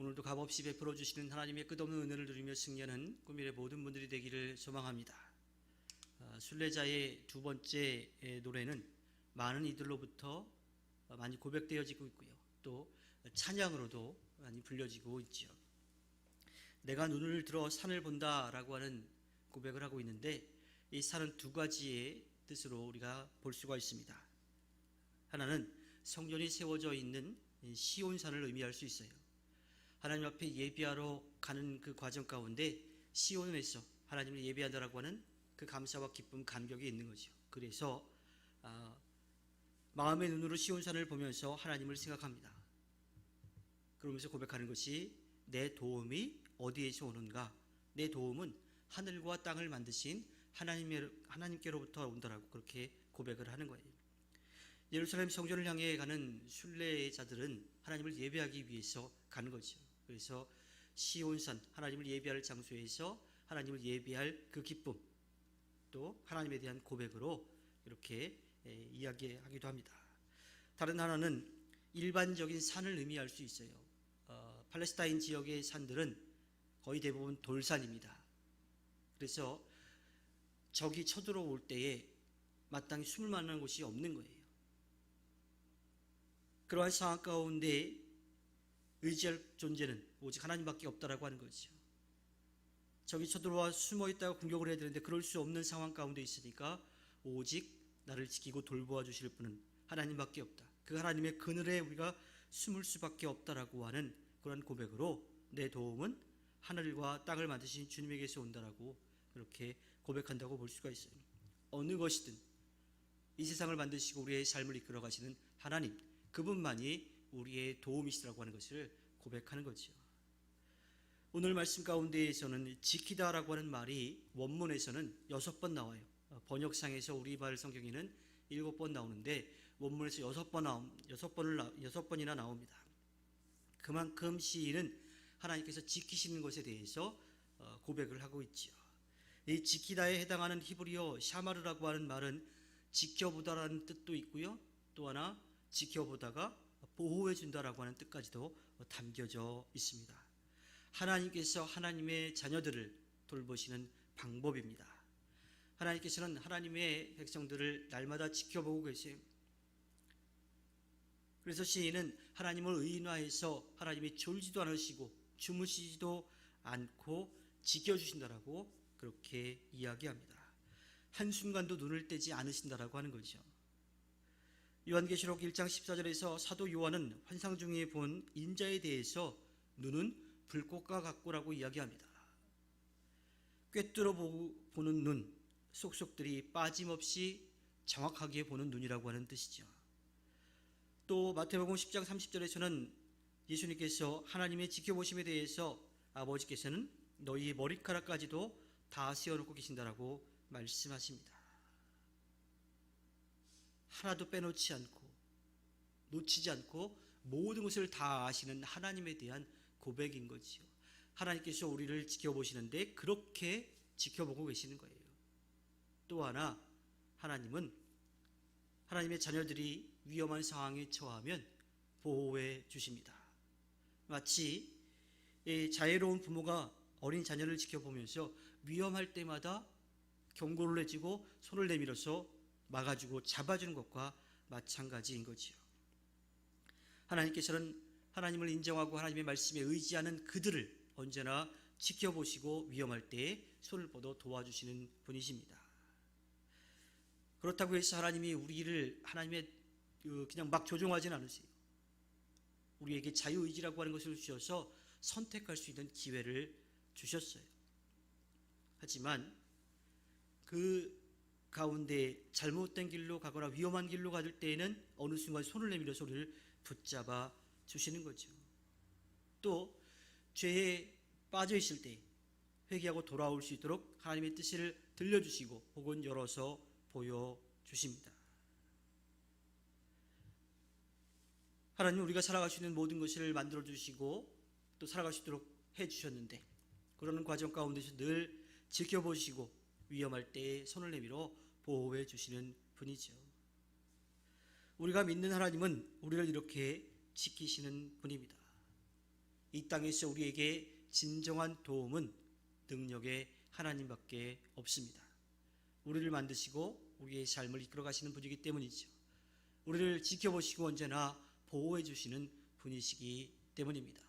오늘도 값없이 베풀어 주시는 하나님의 끝없는 은혜를 누리며 승리하는 꿈일의 모든 분들이 되기를 소망합니다. 순례자의 두 번째 노래는 많은 이들로부터 많이 고백되어지고 있고요. 또 찬양으로도 많이 불려지고 있지요. 내가 눈을 들어 산을 본다라고 하는 고백을 하고 있는데, 이 산은 두 가지의 뜻으로 우리가 볼 수가 있습니다. 하나는 성전이 세워져 있는 시온산을 의미할 수 있어요. 하나님 앞에 예비하러 가는 그 과정 가운데 시온에서 하나님을 예비한다라고 하는 그 감사와 기쁨, 감격이 있는 거죠. 그래서 마음의 눈으로 시온산을 보면서 하나님을 생각합니다. 그러면서 고백하는 것이 내 도움이 어디에서 오는가? 내 도움은 하늘과 땅을 만드신 하나님께로부터 온다라고 그렇게 고백을 하는 거예요. 예루살렘 성전을 향해 가는 순례자들은 하나님을 예배하기 위해서 가는 거죠. 그래서 시온산, 하나님을 예배할 장소에서 하나님을 예배할 그 기쁨, 또 하나님에 대한 고백으로 이렇게 이야기하기도 합니다. 다른 하나는 일반적인 산을 의미할 수 있어요. 팔레스타인 지역의 산들은 거의 대부분 돌산입니다. 그래서 적이 쳐들어올 때에 마땅히 숨을 만한 곳이 없는 거예요. 그러한 상황 가운데 의지할 존재는 오직 하나님밖에 없다라고 하는 거죠. 적이 쳐들어와 숨어있다가 공격을 해야 되는데 그럴 수 없는 상황 가운데 있으니까 오직 나를 지키고 돌보아 주실 분은 하나님밖에 없다. 그 하나님의 그늘에 우리가 숨을 수밖에 없다라고 하는 그런 고백으로 내 도움은 하늘과 땅을 만드신 주님에게서 온다라고 그렇게 고백한다고 볼 수가 있어요. 어느 것이든 이 세상을 만드시고 우리의 삶을 이끌어 가시는 하나님, 그분만이 우리의 도움이시라고 하는 것을 고백하는 거죠. 오늘 말씀 가운데에서는 지키다라고 하는 말이 원문에서는 6번 나와요. 번역상에서 우리말 성경에는 7번 나오는데 원문에서 6번이나 나옵니다. 그만큼 시인은 하나님께서 지키시는 것에 대해서 고백을 하고 있죠. 이 지키다에 해당하는 히브리어 샤마르라고 하는 말은 지켜보다라는 뜻도 있고요. 또 하나 지켜보다가 보호해 준다라고 하는 뜻까지도 담겨져 있습니다. 하나님께서 하나님의 자녀들을 돌보시는 방법입니다. 하나님께서는 하나님의 백성들을 날마다 지켜보고 계세요. 그래서 시인은 하나님을 의인화해서 하나님이 졸지도 않으시고 주무시지도 않고 지켜주신다라고 그렇게 이야기합니다. 한순간도 눈을 떼지 않으신다라고 하는 거죠. 요한계시록 1장 14절에서 사도 요한은 환상 중에 본 인자에 대해서 눈은 불꽃과 같고라고 이야기합니다. 꿰뚫어 보는 눈, 속속들이 빠짐없이 정확하게 보는 눈이라고 하는 뜻이죠. 또 마태복음 10장 30절에서는 예수님께서 하나님의 지켜보심에 대해서 아버지께서는 너희 머리카락까지도 다 세워놓고 계신다라고 말씀하십니다. 하나도 빼놓지 않고 놓치지 않고 모든 것을 다 아시는 하나님에 대한 고백인 거지요. 하나님께서 우리를 지켜보시는데 그렇게 지켜보고 계시는 거예요. 또 하나, 하나님은 하나님의 자녀들이 위험한 상황에 처하면 보호해 주십니다. 마치 자애로운 부모가 어린 자녀를 지켜보면서 위험할 때마다 경고를 해주고 손을 내밀어서 막아주고 잡아주는 것과 마찬가지인 거지요. 하나님께서는 하나님을 인정하고 하나님의 말씀에 의지하는 그들을 언제나 지켜보시고 위험할 때에 손을 뻗어 도와주시는 분이십니다. 그렇다고 해서 하나님이 우리를 하나님의 그냥 막 조종하진 않으세요. 우리에게 자유의지라고 하는 것을 주셔서 선택할 수 있는 기회를 주셨어요. 하지만 그 가운데 잘못된 길로 가거나 위험한 길로 가들 때에는 어느 순간 손을 내밀어서 우리를 붙잡아 주시는 거죠. 또 죄에 빠져 있을 때 회개하고 돌아올 수 있도록 하나님의 뜻을 들려주시고 혹은 열어서 보여주십니다. 하나님 우리가 살아갈 수 있는 모든 것을 만들어주시고 또 살아갈 수 있도록 해주셨는데 그러는 과정 가운데서 늘 지켜보시고 위험할 때에 손을 내밀어 보호해 주시는 분이죠. 우리가 믿는 하나님은 우리를 이렇게 지키시는 분입니다. 이 땅에서 우리에게 진정한 도움은 능력의 하나님밖에 없습니다. 우리를 만드시고 우리의 삶을 이끌어 가시는 분이기 때문이죠. 우리를 지켜보시고 언제나 보호해 주시는 분이시기 때문입니다.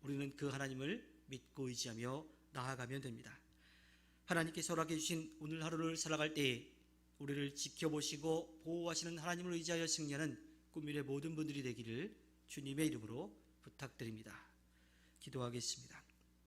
우리는 그 하나님을 믿고 의지하며 나아가면 됩니다. 하나님께서 허락해 주신 오늘 하루를 살아갈 때에 우리를 지켜보시고 보호하시는 하나님을 의지하여 승리하는 꿈미래 모든 분들이 되기를 주님의 이름으로 부탁드립니다. 기도하겠습니다.